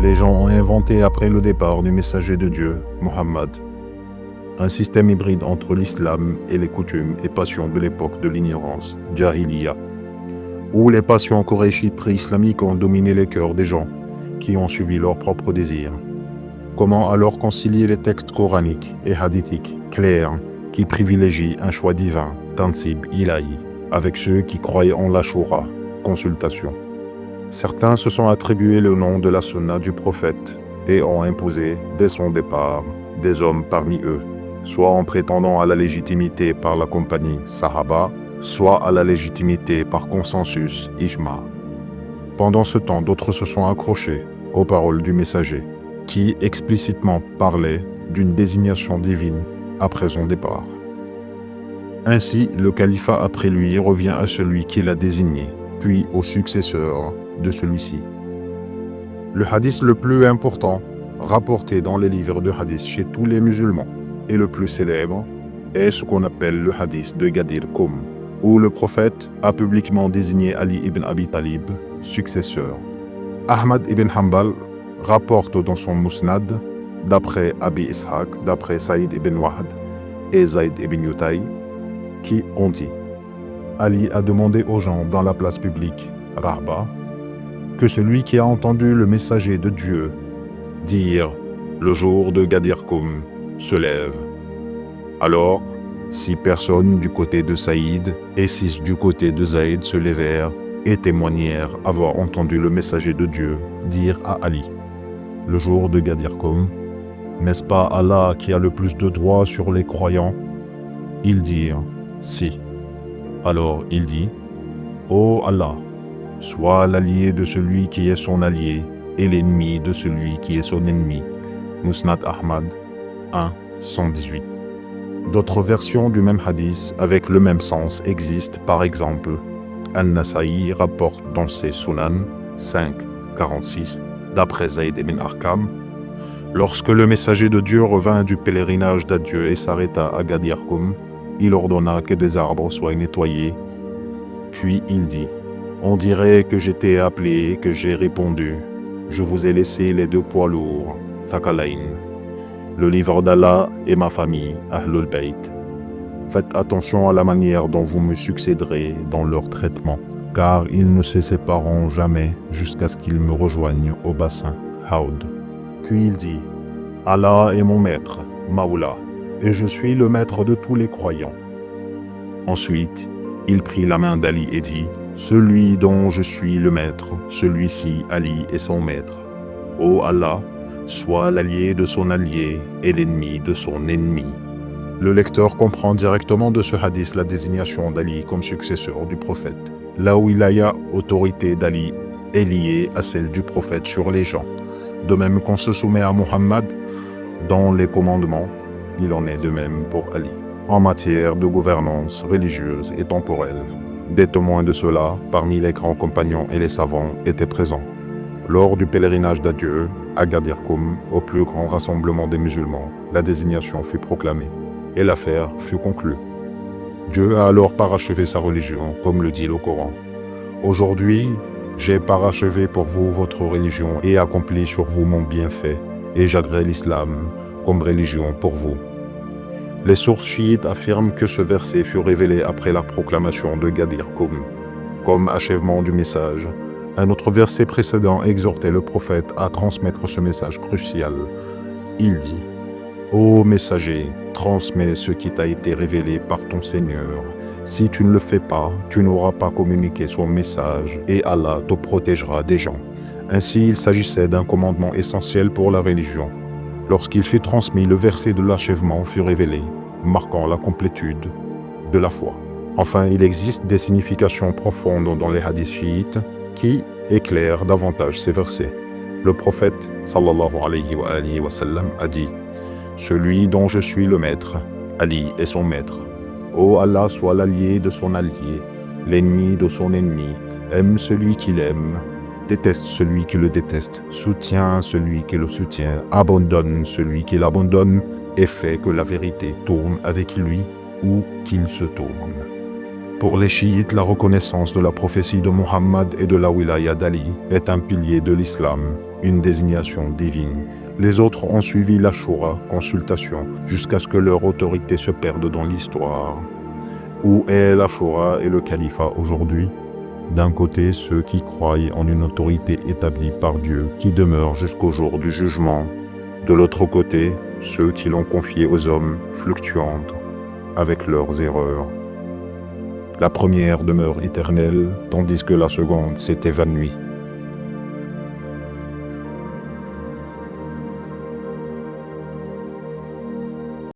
Les gens ont inventé après le départ du messager de Dieu, Muhammad, un système hybride entre l'islam et les coutumes et passions de l'époque de l'ignorance, Jahiliya, où les passions korachites pré-islamiques ont dominé les cœurs des gens qui ont suivi leurs propres désirs. Comment alors concilier les textes coraniques et hadithiques clairs qui privilégient un choix divin, tansib ilahi, avec ceux qui croyaient en l'ashura, consultation? Certains se sont attribués le nom de la sunna du prophète et ont imposé, dès son départ, des hommes parmi eux, soit en prétendant à la légitimité par la compagnie Sahaba, soit à la légitimité par consensus Ijma. Pendant ce temps, d'autres se sont accrochés aux paroles du messager, qui explicitement parlait d'une désignation divine après son départ. Ainsi, le califat après lui revient à celui qui l'a désigné, puis au successeur de celui-ci. Le hadith le plus important, rapporté dans les livres de hadith chez tous les musulmans, et le plus célèbre, est ce qu'on appelle le hadith de Ghadir Khoum, où le prophète a publiquement désigné Ali ibn Abi Talib, successeur. Ahmad ibn Hanbal rapporte dans son Musnad, d'après Abi Ishaq, d'après Saïd ibn Wahd et Zayd ibn Yutay, qui ont dit: Ali a demandé aux gens dans la place publique, Rahba, que celui qui a entendu le messager de Dieu dire le jour de Ghadir Khoum se lève. Alors, 6 personnes du côté de Saïd et 6 du côté de Zayd se levèrent et témoignèrent avoir entendu le messager de Dieu dire à Ali: le jour de Ghadir Khoum, n'est-ce pas Allah qui a le plus de droit sur les croyants? Ils dirent: si. Alors il dit: ô Allah, sois l'allié de celui qui est son allié et l'ennemi de celui qui est son ennemi. Musnad Ahmad 1, 118. D'autres versions du même hadith avec le même sens existent. Par exemple, Al-Nasa'i rapporte dans ses Sunan 5, 46, d'après Zayd ibn Arqam: lorsque le messager de Dieu revint du pèlerinage d'adieu et s'arrêta à Ghadir Khoum, il ordonna que des arbres soient nettoyés. Puis il dit: on dirait que j'étais appelé et que j'ai répondu: je vous ai laissé les 2 poids lourds, Thaqalain, le livre d'Allah et ma famille, Ahlul Bayt. Faites attention à la manière dont vous me succéderez dans leur traitement, car ils ne se sépareront jamais jusqu'à ce qu'ils me rejoignent au bassin, Haoud. Puis il dit: Allah est mon maître, Maoula, et je suis le maître de tous les croyants. Ensuite, il prit la main d'Ali et dit: celui dont je suis le maître, celui-ci, Ali, est son maître. Ô Allah, sois l'allié de son allié et l'ennemi de son ennemi. Le lecteur comprend directement de ce hadith la désignation d'Ali comme successeur du prophète. La wilaya, autorité d'Ali, est liée à celle du prophète sur les gens. De même qu'on se soumet à Muhammad dans les commandements, il en est de même pour Ali, en matière de gouvernance religieuse et temporelle. Des témoins de cela, parmi les grands compagnons et les savants, étaient présents. Lors du pèlerinage d'adieu, à Ghadir Khoum, au plus grand rassemblement des musulmans, la désignation fut proclamée, et l'affaire fut conclue. Dieu a alors parachevé sa religion, comme le dit le Coran. Aujourd'hui, j'ai parachevé pour vous votre religion et accompli sur vous mon bienfait, et j'agrée l'islam comme religion pour vous. Les sources chiites affirment que ce verset fut révélé après la proclamation de Ghadir Khoum, comme achèvement du message. Un autre verset précédent exhortait le prophète à transmettre ce message crucial. Il dit: ô messager, transmets ce qui t'a été révélé par ton Seigneur. Si tu ne le fais pas, tu n'auras pas communiqué son message et Allah te protégera des gens. Ainsi, il s'agissait d'un commandement essentiel pour la religion. Lorsqu'il fut transmis, le verset de l'achèvement fut révélé, marquant la complétude de la foi. Enfin, il existe des significations profondes dans les hadiths chiites qui éclairent davantage ces versets. Le prophète, sallallahu alayhi wa sallam, a dit: celui dont je suis le maître, Ali est son maître. Ô Allah, soit l'allié de son allié, l'ennemi de son ennemi, aime celui qu'il aime, déteste celui qui le déteste, soutient celui qui le soutient, abandonne celui qui l'abandonne, et fait que la vérité tourne avec lui ou qu'il se tourne. Pour les chiites, la reconnaissance de la prophétie de Muhammad et de la wilaya d'Ali est un pilier de l'islam. une désignation divine. Les autres ont suivi la Shura, consultation, jusqu'à ce que leur autorité se perde dans l'histoire. Où est la Shura et le califat aujourd'hui? D'un côté, ceux qui croient en une autorité établie par Dieu, qui demeure jusqu'au jour du jugement. De l'autre côté, ceux qui l'ont confiée aux hommes, fluctuant avec leurs erreurs. La première demeure éternelle, tandis que la seconde s'est évanouie.